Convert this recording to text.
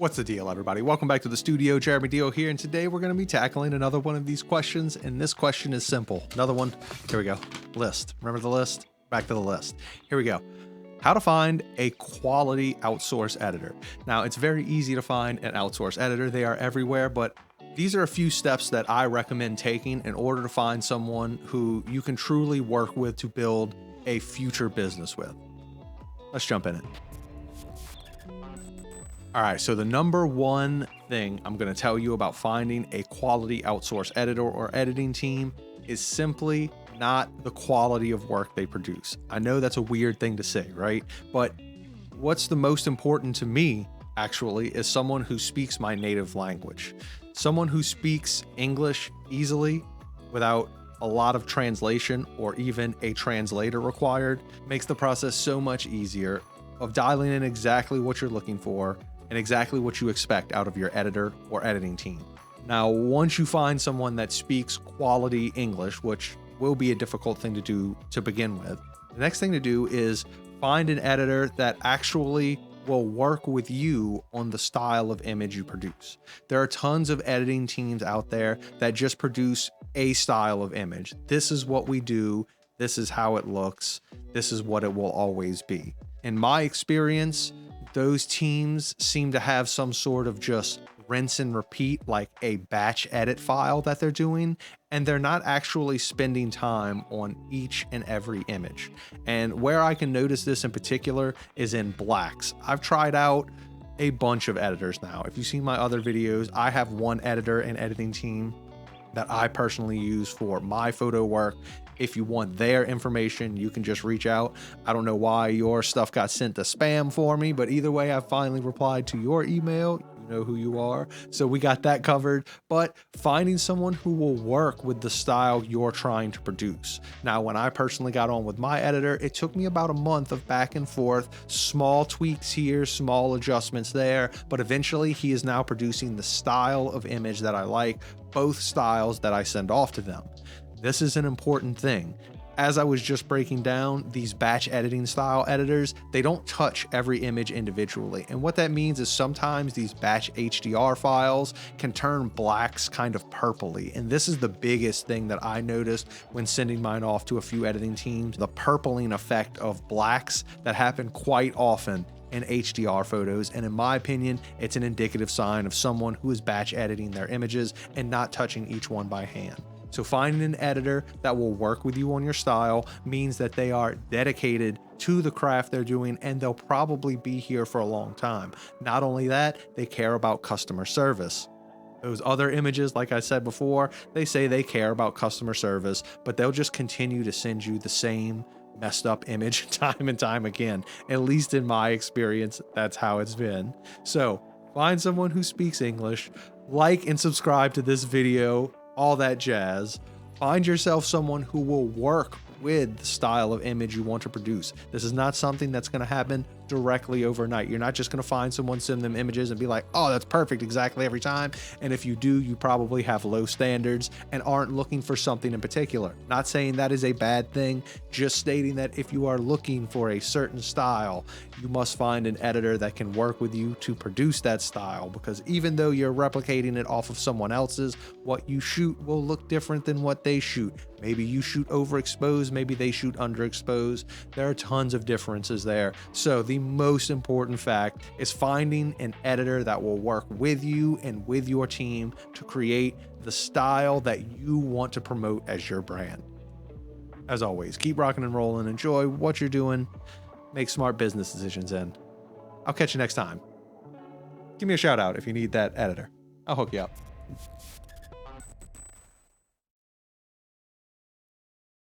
What's the deal, everybody? Welcome back to the studio. Jeremy Dio here, and today we're going to be tackling another one of these questions, and this question is simple. Another one. Here we go. List. Remember the list? Back to the list. Here we go. How to find a quality outsource editor. Now, it's very easy to find an outsource editor. They are everywhere, but these are a few steps that I recommend taking in order to find someone who you can truly work with to build a future business with. Let's jump in it. All right, so the number one thing I'm going to tell you about finding a quality outsource editor or editing team is simply not the quality of work they produce. I know that's a weird thing to say, right? But what's the most important to me, actually, is someone who speaks my native language. Someone who speaks English easily without a lot of translation or even a translator required makes the process so much easier of dialing in exactly what you're looking for and exactly what you expect out of your editor or editing team. Now, once you find someone that speaks quality English, which will be a difficult thing to do to begin with, the next thing to do is find an editor that actually will work with you on the style of image you produce. There are tons of editing teams out there that just produce a style of image. This is what we do. This is how it looks. This is what it will always be. In my experience, those teams seem to have some sort of just rinse and repeat, like a batch edit file that they're doing, and they're not actually spending time on each and every image. And where I can notice this in particular is in blacks. I've tried out a bunch of editors now. If you've seen my other videos, I have one editor and editing team that I personally use for my photo work. If you want their information, you can just reach out. I don't know why your stuff got sent to spam for me, but either way, I finally replied to your email. You know who you are. So we got that covered. But finding someone who will work with the style you're trying to produce. Now, when I personally got on with my editor, it took me about a month of back and forth, small tweaks here, small adjustments there, but eventually he is now producing the style of image that I like, both styles that I send off to them. This is an important thing. As I was just breaking down these batch editing style editors, they don't touch every image individually. And what that means is sometimes these batch HDR files can turn blacks kind of purpley. And this is the biggest thing that I noticed when sending mine off to a few editing teams, the purpling effect of blacks that happen quite often in HDR photos. And in my opinion, it's an indicative sign of someone who is batch editing their images and not touching each one by hand. So finding an editor that will work with you on your style means that they are dedicated to the craft they're doing, and they'll probably be here for a long time. Not only that, they care about customer service. Those other images, like I said before, they say they care about customer service, but they'll just continue to send you the same messed up image time and time again. At least in my experience, that's how it's been. So find someone who speaks English, like and subscribe to this video, all that jazz. Find yourself someone who will work with the style of image you want to produce. This is not something that's going to happen directly overnight. You're not just going to find someone, send them images and be like, oh, that's perfect exactly every time. And if you do, you probably have low standards and aren't looking for something in particular. Not saying that is a bad thing, just stating that if you are looking for a certain style, you must find an editor that can work with you to produce that style, because even though you're replicating it off of someone else's, what you shoot will look different than what they shoot. Maybe you shoot overexposed, maybe they shoot underexposed. There are tons of differences there. So the most important fact is finding an editor that will work with you and with your team to create the style that you want to promote as your brand. As always, keep rocking and rolling, enjoy what you're doing, make smart business decisions, and I'll catch you next time. Give me a shout out if you need that editor. I'll hook you up.